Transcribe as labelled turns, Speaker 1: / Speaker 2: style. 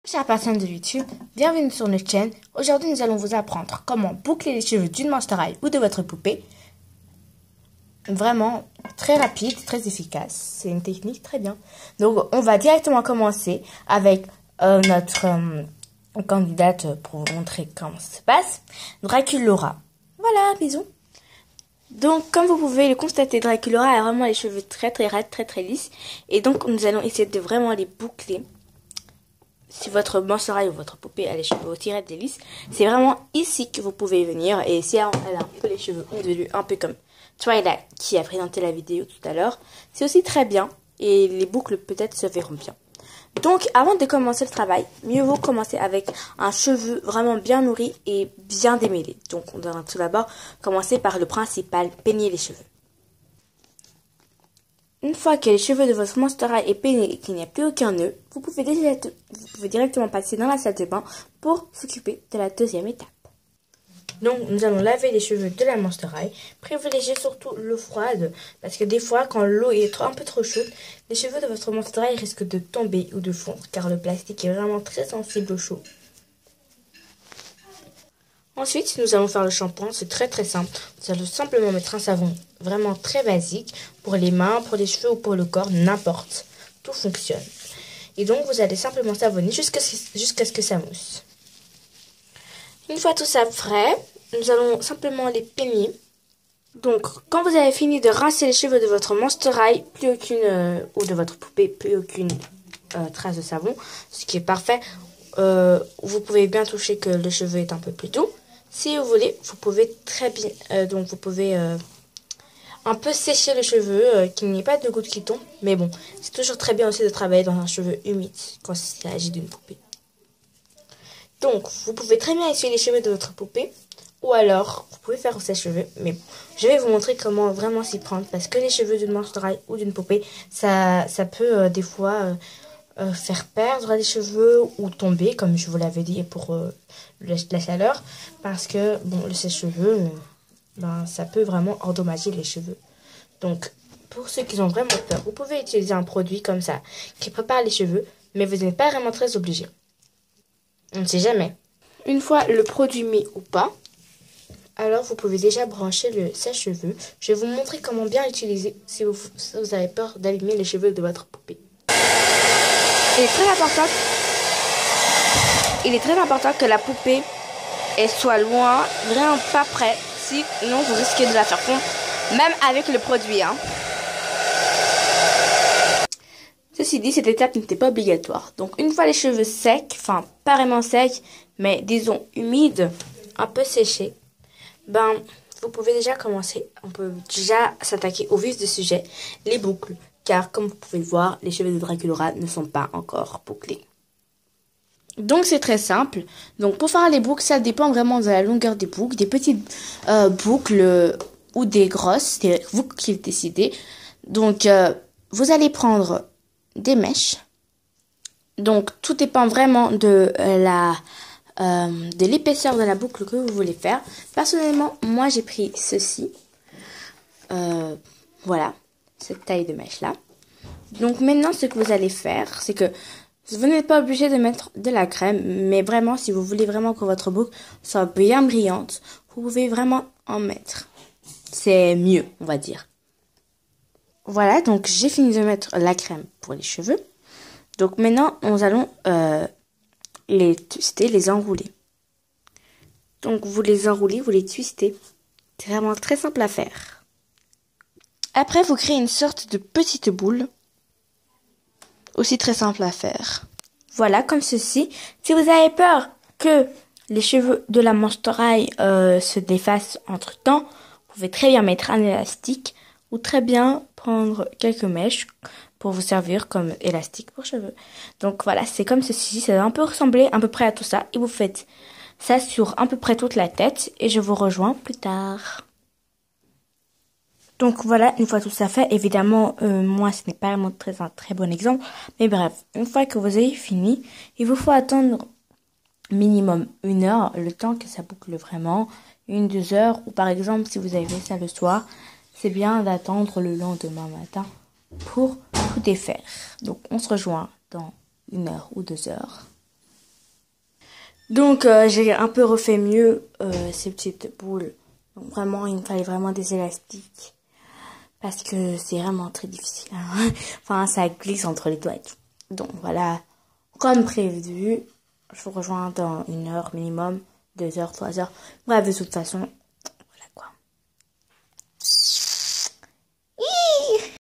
Speaker 1: Chers personnes de YouTube, bienvenue sur notre chaîne. Aujourd'hui, nous allons vous apprendre comment boucler les cheveux d'une Monster High ou de votre poupée. Vraiment très rapide, très efficace. C'est une technique très bien. Donc, on va directement commencer avec notre candidate pour vous montrer comment ça se passe. Draculaura. Voilà, bisous. Donc, comme vous pouvez le constater, Draculaura a vraiment les cheveux très raides, très lisses. Et donc, nous allons essayer de vraiment les boucler. Si votre Monster High ou votre poupée a les cheveux aussi raides et lisses, c'est vraiment ici que vous pouvez venir. Et si elle a un peu les cheveux ondulés, un peu comme Twilight qui a présenté la vidéo tout à l'heure, c'est aussi très bien. Et les boucles peut-être se verront bien. Donc avant de commencer le travail, mieux vaut commencer avec un cheveu vraiment bien nourri et bien démêlé. Donc on doit tout d'abord commencer par le principal, peigner les cheveux. Une fois que les cheveux de votre Monster High est peiné et qu'il n'y a plus aucun nœud, vous pouvez directement passer dans la salle de bain pour s'occuper de la deuxième étape. Donc nous allons laver les cheveux de la Monster High. Privilégiez surtout l'eau froide parce que des fois quand l'eau est un peu trop chaude, les cheveux de votre Monster High risquent de tomber ou de fondre car le plastique est vraiment très sensible au chaud. Ensuite, nous allons faire le shampoing, c'est très simple. Nous allons simplement mettre un savon vraiment très basique pour les mains, pour les cheveux ou pour le corps, n'importe. Tout fonctionne. Et donc, vous allez simplement savonner jusqu'à ce que ça mousse. Une fois tout ça frais, nous allons simplement les peigner. Donc, quand vous avez fini de rincer les cheveux de votre Monster High, plus aucune, ou de votre poupée, plus aucune trace de savon, ce qui est parfait. Vous pouvez bien toucher que le cheveu est un peu plus doux. Si vous voulez, vous pouvez très bien, un peu sécher le cheveu, qu'il n'y ait pas de gouttes qui tombent. Mais bon, c'est toujours très bien aussi de travailler dans un cheveu humide quand il s'agit d'une poupée. Donc, vous pouvez très bien essuyer les cheveux de votre poupée. Ou alors, vous pouvez faire sèche-cheveux. Mais bon, je vais vous montrer comment vraiment s'y prendre. Parce que les cheveux d'une Monster High ou d'une poupée, ça peut des fois faire perdre les cheveux ou tomber, comme je vous l'avais dit pour la chaleur. Parce que, bon, le sèche-cheveux, ça peut vraiment endommager les cheveux. Donc, pour ceux qui ont vraiment peur, vous pouvez utiliser un produit comme ça, qui prépare les cheveux, mais vous n'êtes pas vraiment très obligé. On ne sait jamais. Une fois le produit mis ou pas, alors vous pouvez déjà brancher le sèche-cheveux. Je vais vous montrer comment bien l'utiliser si vous avez peur d'abîmer les cheveux de votre poupée. Il est très important que la poupée soit loin, vraiment pas près, sinon vous risquez de la faire fondre, même avec le produit. Ceci dit, cette étape n'était pas obligatoire. Donc une fois les cheveux secs, enfin pas vraiment secs, mais disons humides, un peu séchés, vous pouvez déjà commencer. On peut déjà s'attaquer au vif du sujet, les boucles. Car comme vous pouvez le voir, les cheveux de Draculaura ne sont pas encore bouclés. Donc c'est très simple. Donc pour faire les boucles, ça dépend vraiment de la longueur des boucles. Des petites boucles ou des grosses, c'est vous qui décidez. Donc vous allez prendre des mèches. Donc tout dépend vraiment de l'épaisseur de la boucle que vous voulez faire. Personnellement, moi j'ai pris ceci. Voilà. Cette taille de mèche là. Donc maintenant ce que vous allez faire, c'est que vous n'êtes pas obligé de mettre de la crème, mais vraiment si vous voulez vraiment que votre boucle soit bien brillante, vous pouvez vraiment en mettre. C'est mieux, on va dire. Voilà, donc j'ai fini de mettre la crème pour les cheveux. Donc maintenant nous allons les twister, les enrouler. Donc vous les enroulez, vous les twistez. C'est vraiment très simple à faire. Après, vous créez une sorte de petite boule, aussi très simple à faire. Voilà, comme ceci. Si vous avez peur que les cheveux de la Monster High se défassent entre temps, vous pouvez très bien mettre un élastique ou très bien prendre quelques mèches pour vous servir comme élastique pour cheveux. Donc voilà, c'est comme ceci. Ça va un peu ressembler à peu près à tout ça. Et vous faites ça sur à peu près toute la tête et je vous rejoins plus tard. Donc voilà, une fois tout ça fait, évidemment, moi ce n'est pas vraiment un très bon exemple, mais bref, une fois que vous avez fini, il vous faut attendre minimum 1 heure, le temps que ça boucle vraiment, 1-2 heures, ou par exemple si vous avez fait ça le soir, c'est bien d'attendre le lendemain matin pour tout défaire. Donc on se rejoint dans 1 heure ou 2 heures. Donc j'ai un peu refait mieux ces petites boules. Donc vraiment, il me fallait vraiment des élastiques. Parce que c'est vraiment très difficile. Hein. Enfin, ça glisse entre les doigts et tout. Donc voilà, comme prévu, je vous rejoins dans 1 heure minimum, 2 heures, 3 heures. Bref, de toute façon,